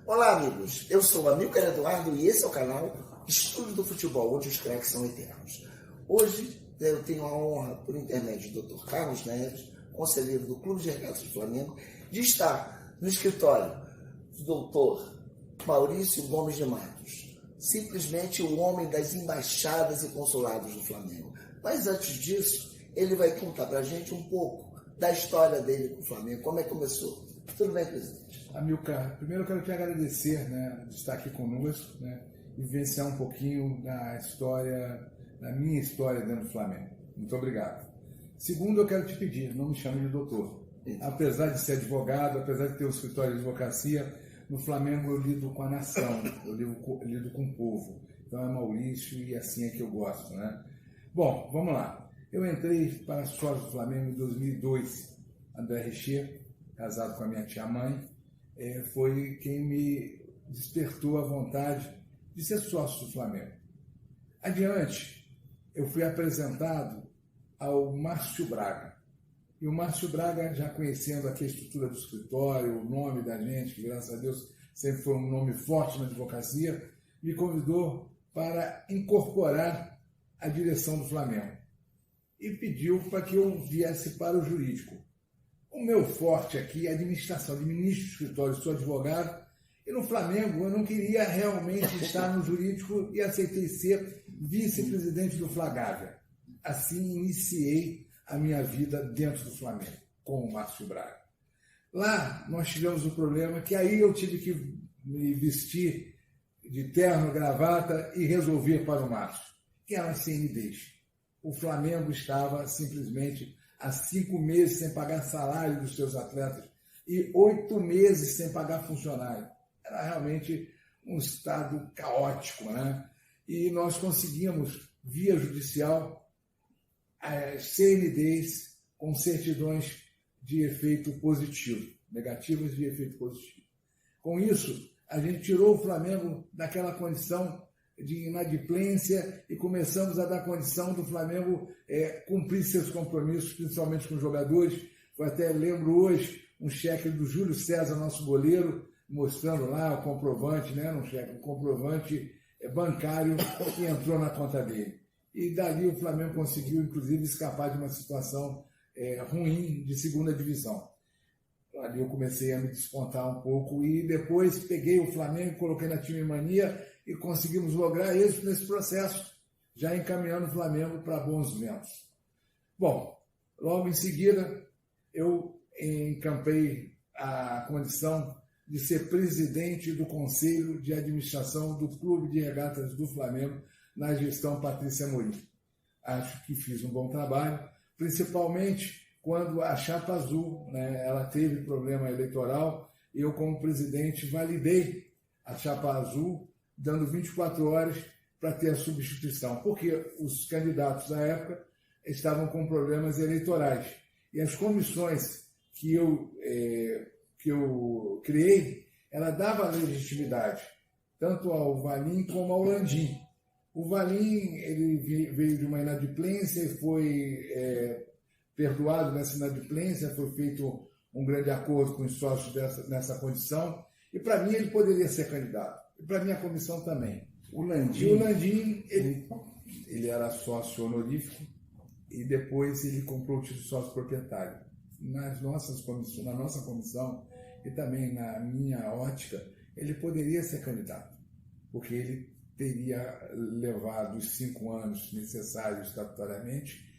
Olá, amigos. Eu sou o Amilcar Eduardo e esse é o canal Estúdio do Futebol, onde os craques são eternos. Hoje eu tenho a honra, por intermédio do Dr. Carlos Neves, conselheiro do Clube de Regatas do Flamengo, de estar no escritório do Dr. Maurício Gomes de Matos, simplesmente o homem das embaixadas e consulados do Flamengo. Mas antes disso, ele vai contar pra gente um pouco da história dele com o Flamengo, como é que começou. Tudo bem, presidente? Amilcar, primeiro eu quero te agradecer, de estar aqui conosco, e vivenciar um pouquinho da minha história dentro do Flamengo. Muito obrigado. Segundo, eu quero te pedir, não me chame de doutor. Apesar de ser advogado, apesar de ter um escritório de advocacia, no Flamengo eu lido com a nação, eu lido com o povo. Então é Maurício e assim é que eu gosto, Bom, vamos lá. Eu entrei para a sócio do Flamengo em 2002. André Richer, casado com a minha tia-mãe, foi quem me despertou a vontade de ser sócio do Flamengo. Adiante, eu fui apresentado ao Márcio Braga. E o Márcio Braga, já conhecendo aqui a estrutura do escritório, o nome da gente, que graças a Deus sempre foi um nome forte na advocacia, me convidou para incorporar a direção do Flamengo. E pediu para que eu viesse para o jurídico. O meu forte aqui é a administração, administro do escritório, sou advogado, e no Flamengo eu não queria realmente estar no jurídico e aceitei ser vice-presidente do Flagávia. Assim iniciei a minha vida dentro do Flamengo, com o Márcio Braga. Lá nós tivemos um problema que aí eu tive que me vestir de terno, gravata e resolver para o Márcio, que eram as CNDs. O Flamengo estava simplesmente há 5 meses sem pagar salário dos seus atletas e 8 meses sem pagar funcionário. Era realmente um estado caótico, E nós conseguimos, via judicial, as CNDs com certidões de efeito positivo, negativas de efeito positivo. Com isso, a gente tirou o Flamengo daquela condição de inadimplência e começamos a dar condição do Flamengo cumprir seus compromissos, principalmente com os jogadores. Eu até lembro hoje um cheque do Júlio César, nosso goleiro, mostrando lá o comprovante, um cheque, um comprovante bancário que entrou na conta dele. E dali o Flamengo conseguiu, inclusive, escapar de uma situação ruim de segunda divisão. Ali eu comecei a me despontar um pouco e depois peguei o Flamengo, coloquei na time mania e conseguimos lograr êxito nesse processo, já encaminhando o Flamengo para bons ventos. Bom, logo em seguida eu encampei a condição de ser presidente do Conselho de Administração do Clube de Regatas do Flamengo na gestão Patrícia Amorim. Acho que fiz um bom trabalho, principalmente quando a Chapa Azul, ela teve problema eleitoral, eu como presidente validei a Chapa Azul, dando 24 horas para ter a substituição, porque os candidatos da época estavam com problemas eleitorais. E as comissões que eu criei, ela dava legitimidade, tanto ao Valim como ao Landim. O Valim ele veio de uma inadimplência e foi perdoado nessa inadimplência, foi feito um grande acordo com os sócios nessa condição, e para mim ele poderia ser candidato, e para minha comissão também. O Landim ele era sócio honorífico, e depois ele comprou o título de sócio proprietário. Na nossa comissão, e também na minha ótica, ele poderia ser candidato, porque ele teria levado os 5 anos necessários estatutariamente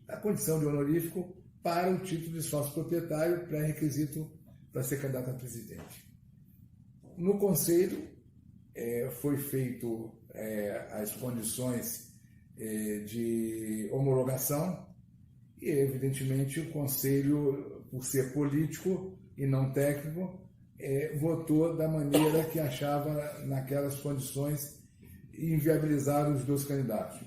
a condição de honorífico para o título de sócio proprietário, pré-requisito para ser candidato a presidente. No Conselho, foi feito as condições de homologação e, evidentemente, o Conselho, por ser político e não técnico, votou da maneira que achava naquelas condições inviabilizar os 2 candidatos.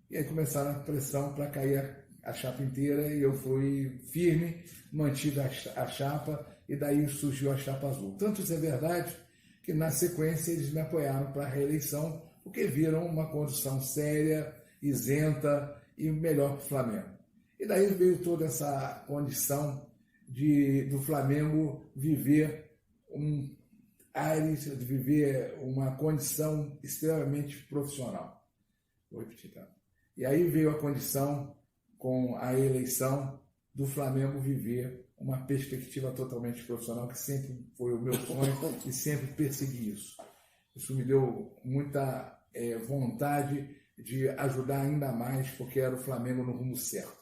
E aí começaram a pressão para cair a chapa inteira e eu fui firme, mantive a chapa e daí surgiu a chapa azul. Tanto isso é verdade que na sequência eles me apoiaram para a reeleição porque viram uma condição séria isenta e melhor para o Flamengo. E daí veio toda essa condição do Flamengo viver de viver uma condição extremamente profissional. Vou repetir, tá? E aí veio a condição, com a eleição, do Flamengo viver uma perspectiva totalmente profissional, que sempre foi o meu sonho e sempre persegui isso. Isso me deu muita vontade de ajudar ainda mais, porque era o Flamengo no rumo certo.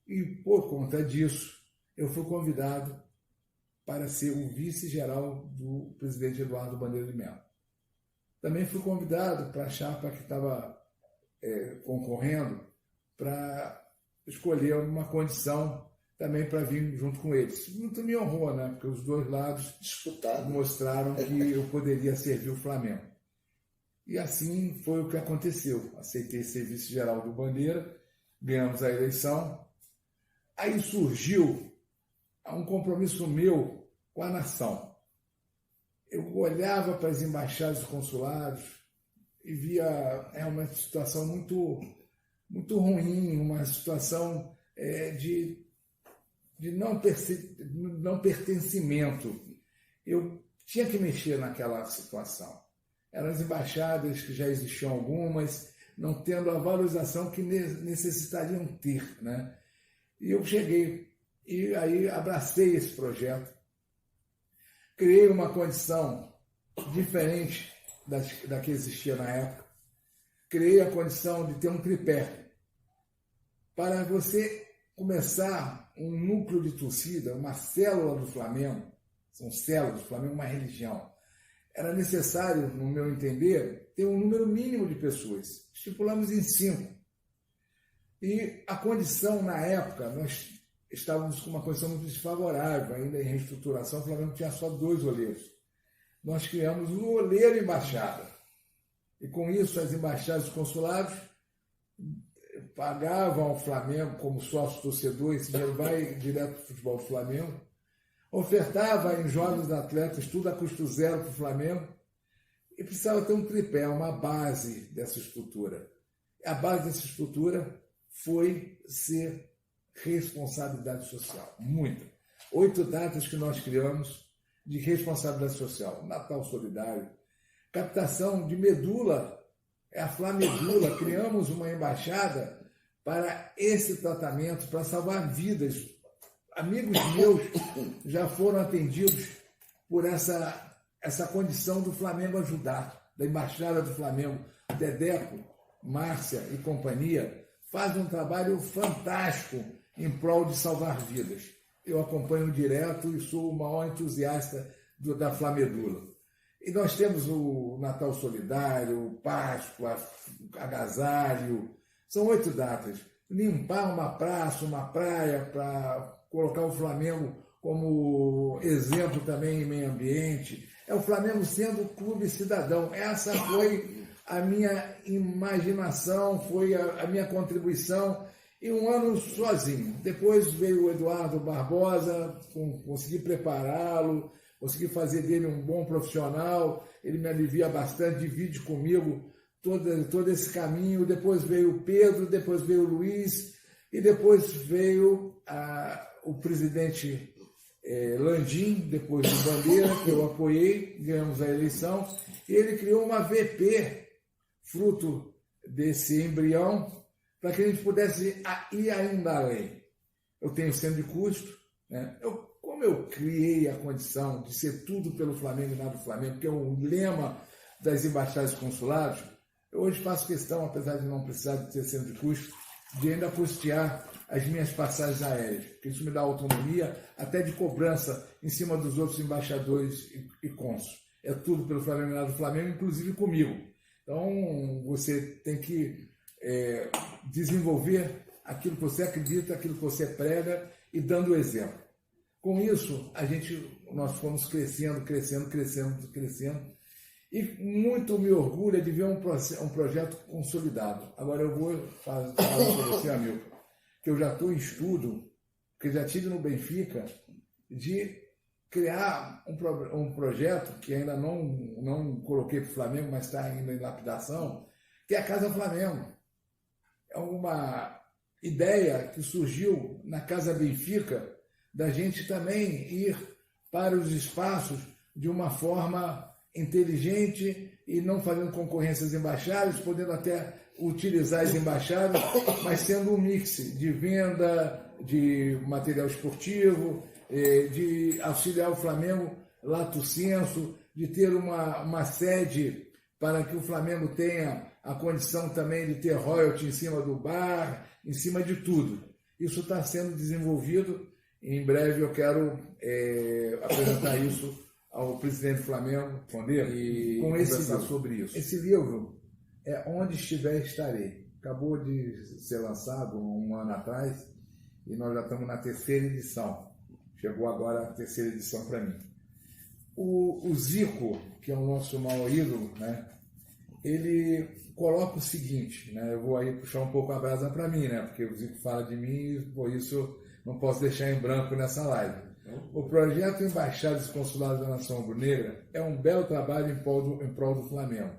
E por conta disso, eu fui convidado para ser o vice-geral do presidente Eduardo Bandeira de Mello. Também fui convidado para a chapa que estava concorrendo para escolher uma condição também para vir junto com eles. Muito me honrou, né? Porque os dois lados mostraram que eu poderia servir o Flamengo. E assim foi o que aconteceu. Aceitei ser vice-geral do Bandeira, ganhamos a eleição. Aí surgiu um compromisso meu com a nação. Eu olhava para as embaixadas e consulados e via uma situação muito, muito ruim, uma situação de não pertencimento. Eu tinha que mexer naquela situação. Eram as embaixadas, que já existiam algumas, não tendo a valorização que necessitariam ter, né? E eu cheguei e aí abracei esse projeto, criei uma condição diferente da que existia na época, criei a condição de ter um tripé para você começar um núcleo de torcida, uma célula do Flamengo, são células do Flamengo, uma religião. Era necessário, no meu entender, ter um número mínimo de pessoas. Estipulamos em 5. E a condição, na época, nós estávamos com uma condição muito desfavorável, ainda em reestruturação, o Flamengo tinha só 2 olheiros. Nós criamos um olheiro embaixada. E com isso, as embaixadas e consulados pagavam ao Flamengo como sócio-torcedor, esse dinheiro vai direto para o futebol do Flamengo, ofertava em jovens atletas tudo a custo zero para o Flamengo, e precisava ter um tripé, uma base dessa estrutura. A base dessa estrutura foi ser responsabilidade social, muita. 8 datas que nós criamos de responsabilidade social, Natal Solidário, captação de medula, a Flamedula, criamos uma embaixada para esse tratamento, para salvar vidas. Amigos meus já foram atendidos por essa condição do Flamengo ajudar, da Embaixada do Flamengo. Dedeco, Márcia e companhia fazem um trabalho fantástico em prol de salvar vidas. Eu acompanho direto e sou o maior entusiasta da Flamedula. E nós temos o Natal Solidário, o Páscoa, Agasalho, são 8 datas. Limpar uma praça, uma praia, para colocar o Flamengo como exemplo também em meio ambiente. É o Flamengo sendo clube cidadão. Essa foi a minha imaginação, foi a minha contribuição. E um ano sozinho. Depois veio o Eduardo Barbosa, consegui prepará-lo, consegui fazer dele um bom profissional, ele me alivia bastante, divide comigo todo esse caminho. Depois veio o Pedro, depois veio o Luiz, e depois veio o presidente Landim, depois do Bandeira, que eu apoiei, ganhamos a eleição, e ele criou uma VP, fruto desse embrião, para que a gente pudesse ir ainda além. Eu tenho centro de custo, né? Como eu criei a condição de ser tudo pelo Flamengo e nada do Flamengo, que é um lema das embaixadas e consulados, eu hoje faço questão, apesar de não precisar de ter centro de custo, de ainda custear as minhas passagens aéreas, porque isso me dá autonomia, até de cobrança em cima dos outros embaixadores e cônsules. É tudo pelo Flamengo e nada do Flamengo, inclusive comigo. Então, você tem que desenvolver aquilo que você acredita, aquilo que você prega e dando o exemplo. Com isso, nós fomos crescendo, e muito me orgulha de ver um projeto consolidado. Agora eu vou falar para você, amigo, que eu já estou em estudo, que já tive no Benfica, de criar um projeto que ainda não coloquei para o Flamengo, mas está ainda em lapidação, que é a Casa Flamengo. uma ideia que surgiu na Casa Benfica, da gente também ir para os espaços de uma forma inteligente e não fazendo concorrência às embaixadas, podendo até utilizar as embaixadas, mas sendo um mix de venda de material esportivo, de auxiliar o Flamengo lato sensu, de ter uma sede para que o Flamengo tenha a condição também de ter royalty em cima do bar, em cima de tudo. Isso está sendo desenvolvido. Em breve eu quero apresentar isso ao presidente do Flamengo e com esse livro sobre isso. Esse livro é Onde Estiver Estarei. Acabou de ser lançado um ano atrás e nós já estamos na 3ª edição. Chegou agora a 3ª edição para mim. O Zico, que é o nosso maior ídolo, né, ele coloca o seguinte, né, eu vou aí puxar um pouco a brasa para mim, né, porque o Zico fala de mim e por isso não posso deixar em branco nessa live. O projeto Embaixadas e Consulados da Nação Rubro-Negra é um belo trabalho em prol do Flamengo,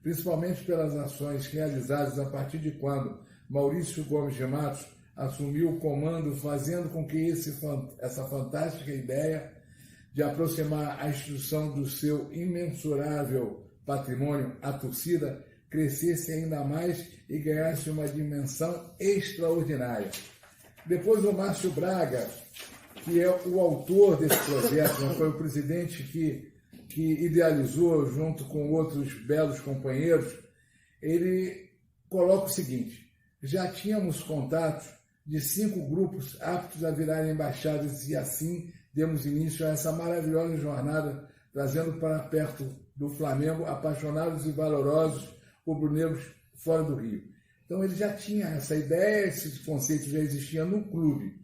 principalmente pelas ações realizadas a partir de quando Maurício Gomes de Matos assumiu o comando, fazendo com que essa fantástica ideia de aproximar a instituição do seu imensurável patrimônio, a torcida, crescesse ainda mais e ganhasse uma dimensão extraordinária. Depois o Márcio Braga, que é o autor desse projeto, né, foi o presidente que idealizou, junto com outros belos companheiros, ele coloca o seguinte: já tínhamos contatos de 5 grupos aptos a virarem embaixadas e assim demos início a essa maravilhosa jornada, trazendo para perto do Flamengo apaixonados e valorosos rubro-negros fora do Rio. Então ele já tinha essa ideia, esse conceito já existia no clube.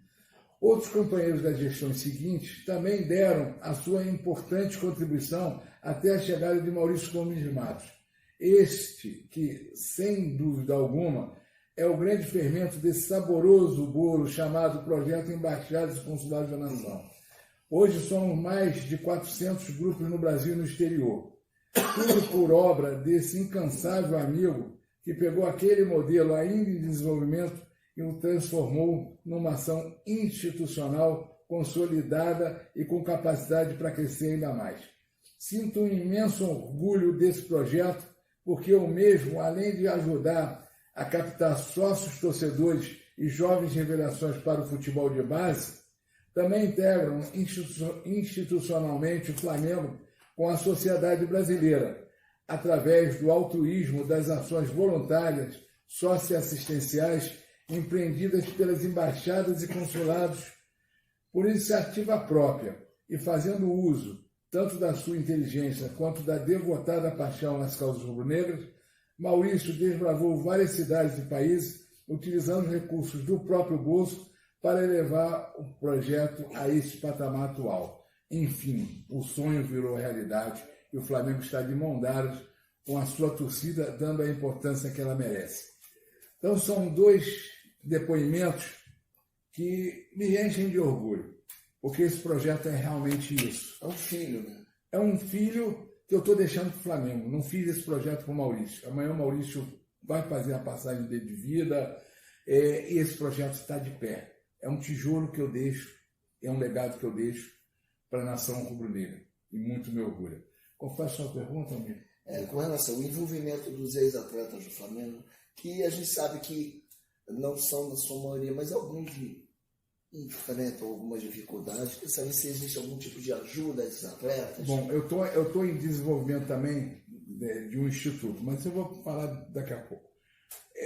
Outros companheiros das gestões seguintes também deram a sua importante contribuição até a chegada de Maurício Gomes de Matos. Este, que, sem dúvida alguma, é o grande fermento desse saboroso bolo chamado Projeto Embaixadas e Consulados da Nação. Hoje somos mais de 400 grupos no Brasil e no exterior. Tudo por obra desse incansável amigo que pegou aquele modelo ainda em desenvolvimento e o transformou numa ação institucional consolidada e com capacidade para crescer ainda mais. Sinto um imenso orgulho desse projeto, porque eu mesmo, além de ajudar a captar sócios torcedores e jovens revelações para o futebol de base, também integram institucionalmente o Flamengo com a sociedade brasileira, através do altruísmo das ações voluntárias, socioassistenciais, empreendidas pelas embaixadas e consulados por iniciativa própria e fazendo uso tanto da sua inteligência quanto da devotada paixão nas causas rubro-negras, Maurício desbravou várias cidades e países utilizando recursos do próprio bolso para elevar o projeto a esse patamar atual. Enfim, o sonho virou realidade e o Flamengo está de mãos dadas com a sua torcida, dando a importância que ela merece. Então são 2 depoimentos que me enchem de orgulho, porque esse projeto é realmente isso. É um filho, né? É um filho que eu estou deixando para o Flamengo. Não fiz esse projeto com o Maurício. Amanhã o Maurício vai fazer a passagem dele de vida e esse projeto está de pé. É um tijolo que eu deixo, é um legado que eu deixo para a nação rubro-negra. E muito me orgulha. Qual foi a sua pergunta, amigo? Com relação ao envolvimento dos ex-atletas do Flamengo, que a gente sabe que não são na sua maioria, mas alguns enfrentam algumas dificuldades. Quer saber se existe algum tipo de ajuda a esses atletas? Bom, eu tô em desenvolvimento também de um instituto, mas eu vou falar daqui a pouco.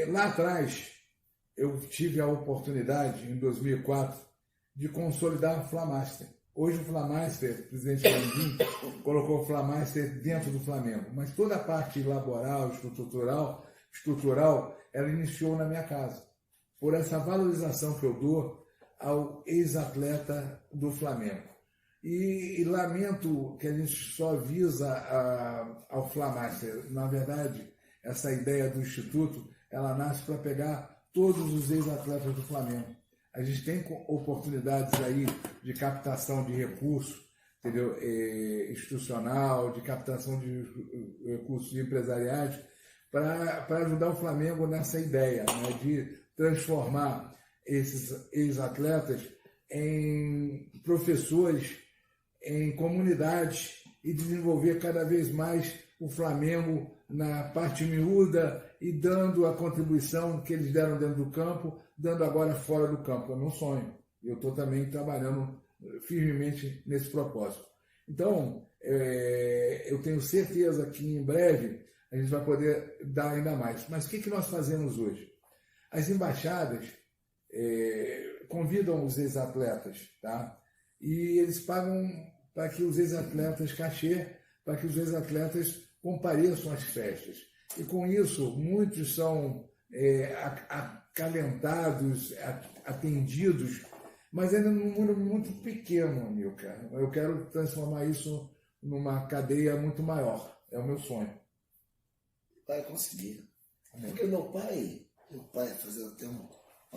Lá atrás, eu tive a oportunidade, em 2004, de consolidar o Flamaster. Hoje o Flamaster, o presidente Landim, colocou o Flamaster dentro do Flamengo, mas toda a parte laboral, estrutural, ela iniciou na minha casa. Por essa valorização que eu dou ao ex-atleta do Flamengo. E lamento que a gente só visa ao Flamaster. Na verdade, essa ideia do Instituto, ela nasce para pegar todos os ex-atletas do Flamengo. A gente tem oportunidades aí de captação de recursos, entendeu? Institucional, de captação de recursos empresariais, para ajudar o Flamengo nessa ideia, né, de transformar esses ex-atletas em professores, em comunidades e desenvolver cada vez mais o Flamengo na parte miúda e dando a contribuição que eles deram dentro do campo, dando agora fora do campo. É meu sonho. Eu estou também trabalhando firmemente nesse propósito. Então, eu tenho certeza que em breve a gente vai poder dar ainda mais. Mas o que nós fazemos hoje? As embaixadas convidam os ex-atletas, tá? E eles pagam para que os ex-atletas cachê, para que os ex-atletas compareçam às festas. E com isso, muitos são acalentados, atendidos, mas ainda num número muito pequeno, Amilcar. Eu quero transformar isso numa cadeia muito maior. É o meu sonho. Vai conseguir. Porque meu pai, fazendo até uma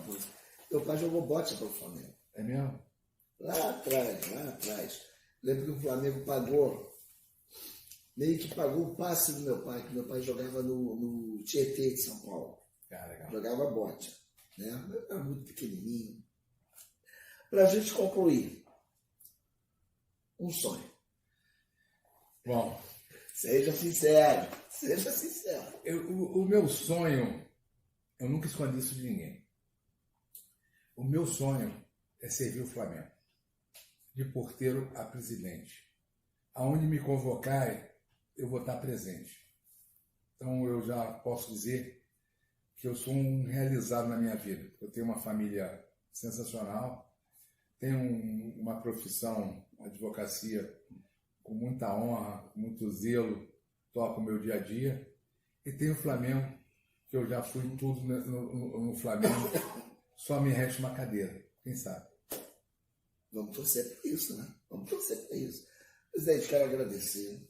coisa, meu pai jogou bote para o Flamengo. É mesmo? Lá atrás. Lembro que o Flamengo meio que pagou o passe do meu pai, que meu pai jogava no Tietê de São Paulo. Legal. Jogava bote. Né? Era muito pequenininho. Para a gente concluir, um sonho. Bom, seja sincero. O meu sonho, eu nunca escondi isso de ninguém. O meu sonho é servir o Flamengo, de porteiro a presidente. Aonde me convocarem, eu vou estar presente. Então eu já posso dizer que eu sou um realizado na minha vida. Eu tenho uma família sensacional, tenho uma profissão, uma advocacia com muita honra, com muito zelo, toco o meu dia a dia, e tenho o Flamengo, que eu já fui em tudo no Flamengo, só me resta uma cadeira, quem sabe? Vamos torcer para isso, né? Presidente, quero agradecer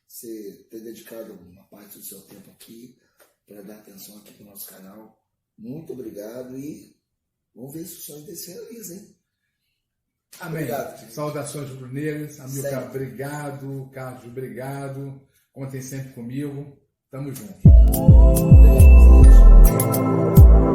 você ter dedicado uma parte do seu tempo aqui para dar atenção aqui para o nosso canal. Muito obrigado e vamos ver se o sonho desse realiza, hein? Amém. Obrigado. Saudações rubro-negras. Amilcar, obrigado. Carlos, obrigado. Contem sempre comigo. Tamo junto. Obrigado,